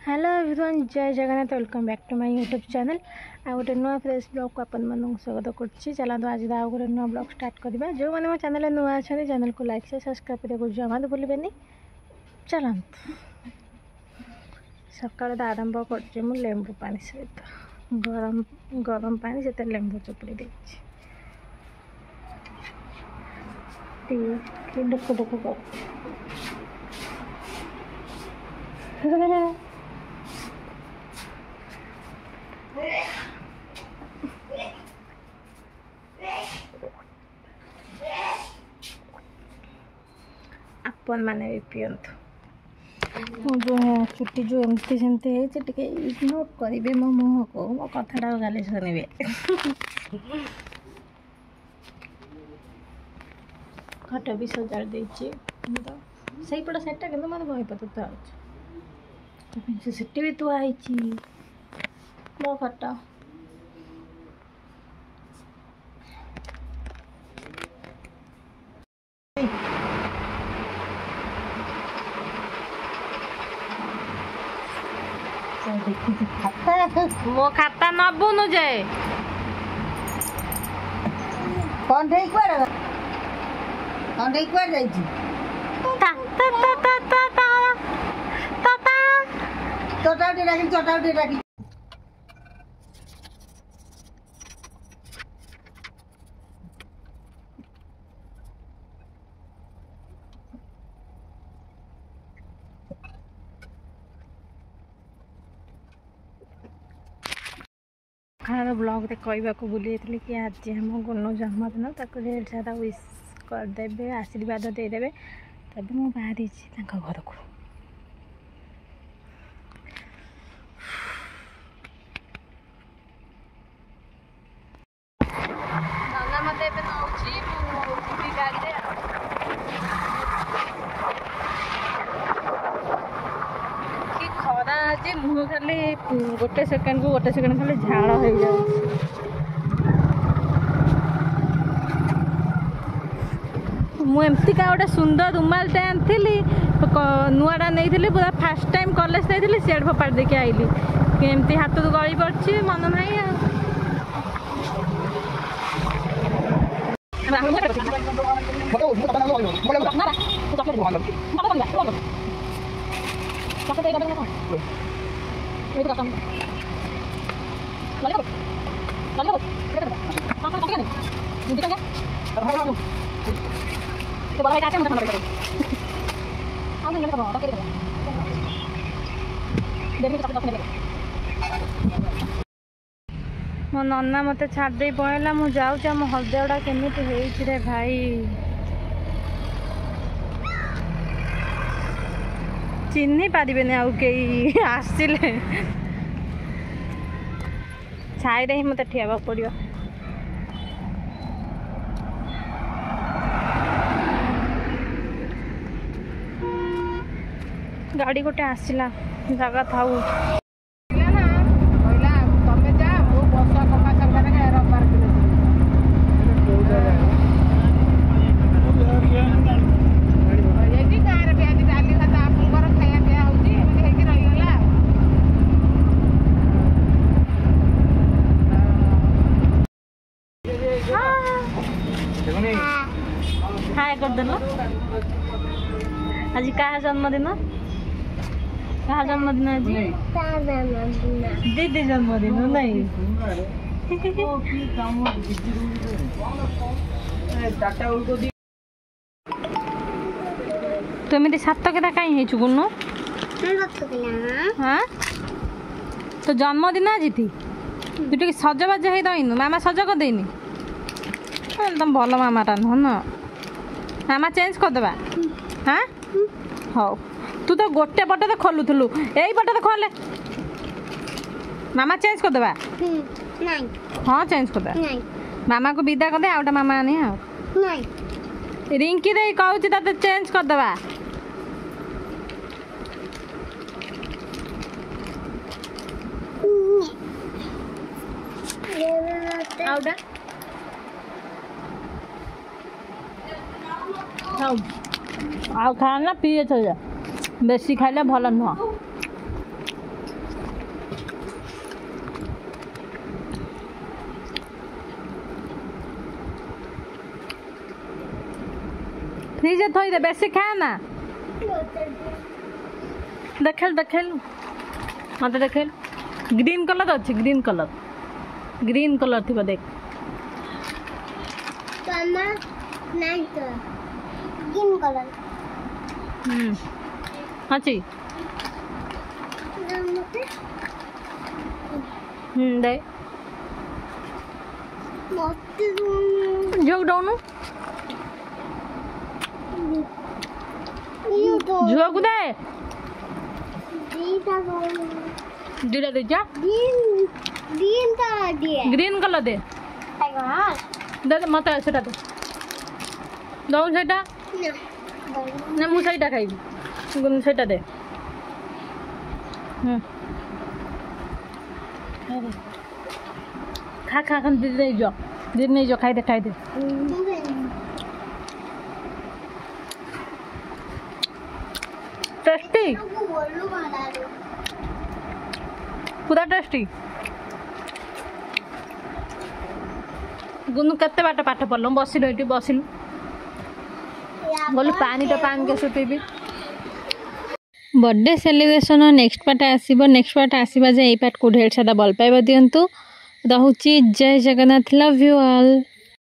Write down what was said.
Hello everyone, जय Jagannath. Welcome back to my YouTube channel. आ गोटे नुआ फ्रेश ब्लॉग को अपन मानक स्वागत कर। चलते आज आउ गोटे नुआ ब्लॉग स्टार्ट करवा। जो मैंने मो चैनल नुआ अच्छा चैनल को लाइक से सब्सक्राइब करने जमा तो भूलें। चलते सकाल तो आरंभ कर लेंबू पानी सहित गरम गरम पानी से लेंबू चुपुड़ी डुक डुक कर अपन मैंने भी पियंतु। जो है चुट्टी जो एमती सेमती है इग्नोर करेंगे मो मुँह को मो कथाटा गाली शुणे। खट भी सजाड़ देसी पट सेटा कि मत बहीपत्र सीटी भी थुआई मो खट मो खाता नबुनु जे कंठे कुआडे जाइछि चटाउटी राखी खाना ब्लॉग रे कहवा को भूली जाती कि आज हम गुनु जन्मदिन ताको ढेर सारा विश करदे आशीर्वाद देदेवे तब मु बाहरी घर को। मुह खाली गोटे सेकेंड खाली झाड़ हो जाए। मुझे गोटे सुंदर रुमालटे आनी नुआटा नहीं पूरा फास्ट टाइम कॉलेज नहीं सीट फोपाड़ देके आईली एमती हाथ तो गली पड़ी मन ना मो नन्ना मत छाड़ी पड़ेगा मुझे जाऊँ आम हृदयटा केमी रे भाई चिन्ह पारे आउ कई आसिले छाई ही मत ठिया पड़ो। गाड़ी गोटे आसला जगह थाऊ हाय कर देना। आज क्या जन्मदिन क्या जन्मदिन आज दीदी जन्मदिन नहीं तुम सात केटा कहीं गुनु हाँ तो जन्मदिन आज थी तू टे सजबाज हो दईनु मामा सज कर देनी तुम भल मामाटा नुह न मामा चेंज करदे हाँ हौ तू तो गोटे पटे तो खोलुलु यही पटे तो खोले मामा चेंज करदे हाँ चेंज करदे मामा को विदा करदे आउटा मामा आनी रिंकी दे कहूँ ते चेंज करदे आउटा आउ खाना पीए चल जा बेसी खाइले भल नुह फ्रिज थोई दे बेसी खाए ना देखेल देखेल मत देखेल ग्रीन कलर अच्छे ग्रीन कलर थी देख नहीं तो ग्रीन कलर अच्छी दे झोक डाउनु झोक दे दीटा दे जा ग्रीन कलर दे दे मत सेटा दे दऊ सेटा ना मु सेटा खाइबी सेटा दे खा खा खा दीदी नहीं जो खाई दे टेस्टी पूरा टेस्टी गुनु केते बाट पाठ पढ़ल बसिलु ये बसिलु बोलू पानी तो पान के सुपीबी बर्थडे सेलिब्रेशन नेक्स्ट पार्ट आसवा जे पार्ट को ढेर सारा भल पाइबा दिंतु रहुची जय जगन्नाथ लव यू ऑल।